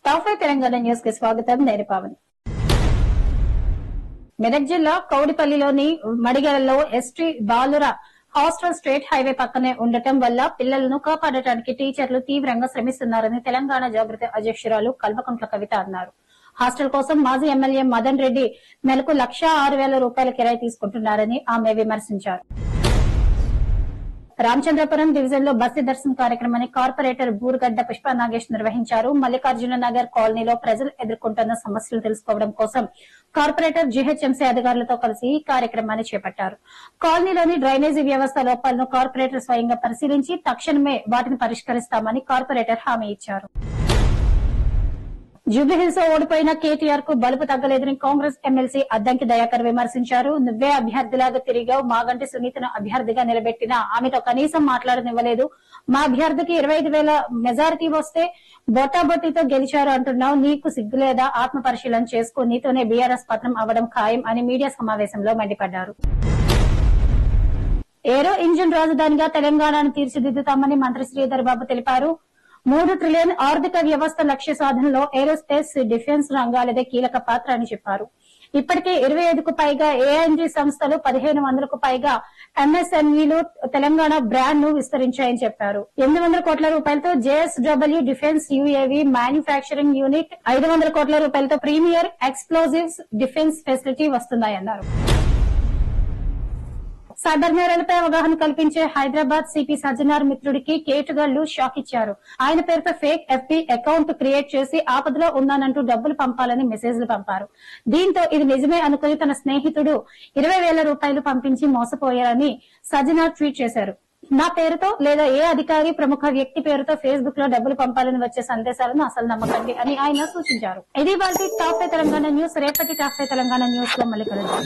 Top Telangana news కి స్వాగతం. నేను పావని. మెదక్ జిల్లా కౌడిపల్లిలోని మడిగలలో ఎస్టీ బాలుర హాస్టల్ స్టేట్ హైవే పక్కనే ఉండటం వల్ల పిల్లలను కాపాడటానికి టీచర్లు తీవ్రంగా శ్రమిస్తున్నారని తెలంగాణ జాగృతి అధ్యక్షురాలు కల్వకుంట్ల కవిత అన్నారు. హాస్టల్ కోసం మాజీ ఎమ్మెల్యే మదన్ రెడ్డి నెలకు 1,06,000 రూపాయల కిరాయి తీసుకుంటున్నారని ఆమె విమర్శించారు. రామచంద్రపురం డివిజన్ లో బస్సు దర్శనం కార్యక్రమాన్ని కార్పొరేటర్ బూరుగడ్డ పుష్ప నాగేష్ నిర్వహించారు. మల్లికార్జున నగర్ కాలనీలో ప్రజలు ఎదుర్కొంటున్న సమస్యలు తెలుసుకోవడం కోసం కార్పొరేటర్ జీహెచ్ఎంసీ అధికారులతో కలిసి ఈ కార్యక్రమాన్ని చేపట్టారు. కాలనీలోని డ్రైనేజీ వ్యవస్థ లోపాలను కార్పొరేటర్ స్వయంగా పరిశీలించి తక్షణమే వాటిని పరిష్కరిస్తామని కార్పొరేటర్ హామీ ఇచ్చారు. జూబ్లీహిల్స్ లో ఓడిపోయిన కేటీఆర్ కు బలుపు తగ్గలేదని కాంగ్రెస్ ఎమ్మెల్సీ అద్దంకి దయాకర్ విమర్శించారు. నువ్వే అభ్యర్థిలాగా తిరిగావు, మాగంటి సునీతను అభ్యర్థిగా నిలబెట్టినా ఆమెతో కనీసం మాట్లాడనివ్వలేదు. మా అభ్యర్థికి 25,000 మెజారిటీ వస్తే బొట్టాబొట్టితో గెలిచారు అంటున్నావు. నీకు సిగ్గులేదా? ఆత్మ పరిశీలన చేసుకో. నీతోనే బీఆర్ఎస్ పతనం అవ్వడం ఖాయం అని మీడియా సమావేశంలో మండిపడ్డారు. ఏరో ఇంజిన్ రాజధానిగా తెలంగాణను తీర్చిదిద్దుతామని మంత్రి శ్రీధర్ బాబు తెలిపారు. 3 ట్రిలియన్ ఆర్థిక వ్యవస్థ లక్ష్య సాధనలో ఏరోస్పేస్, డిఫెన్స్ రంగాలదే కీలక పాత్ర అని చెప్పారు. ఇప్పటికే 25కు పైగా ఏఎన్జీ సంస్థలు, 1,500కు పైగా ఎంఎస్ఎంఈలు తెలంగాణ బ్రాండ్ ను విస్తరించాయని చెప్పారు. 800 కోట్ల రూపాయలతో JSW defence UAV manufacturing unit, 500 కోట్ల రూపాయలతో ప్రీమియర్ ఎక్స్ప్లోజివ్స్ డిఫెన్స్ ఫెసిలిటీ వస్తున్నాయన్నారు. సైబర్ నేరాలపై అవగాహన కల్పించే హైదరాబాద్ సిపి సజ్జనార్ మిత్రుడికి కేటుగాళ్లు షాక్ ఇచ్చారు. ఆయన పేరుతో ఫేక్ ఎఫ్బీ అకౌంట్ క్రియేట్ చేసి ఆపదలో ఉన్నానంటూ డబ్బులు పంపాలని మెసేజ్లు పంపారు. దీంతో ఇది నిజమే అనుకుని తన స్నేహితుడు 20,000 రూపాయలు పంపించి మోసపోయారని సజ్జనార్ ట్వీట్ చేశారు. నా పేరుతో లేదా ఏ అధికారి, ప్రముఖ వ్యక్తి పేరుతో ఫేస్బుక్ లో డబ్బులు పంపాలని వచ్చే సందేశాలను అసలు నమ్మకండి అని ఆయన సూచించారు. ఇది వాళ్ళ టాప్ తెలంగాణ న్యూస్. రేపటి టాప్ తెలంగాణ న్యూస్ లో మళ్ళీ కలుద్దాం.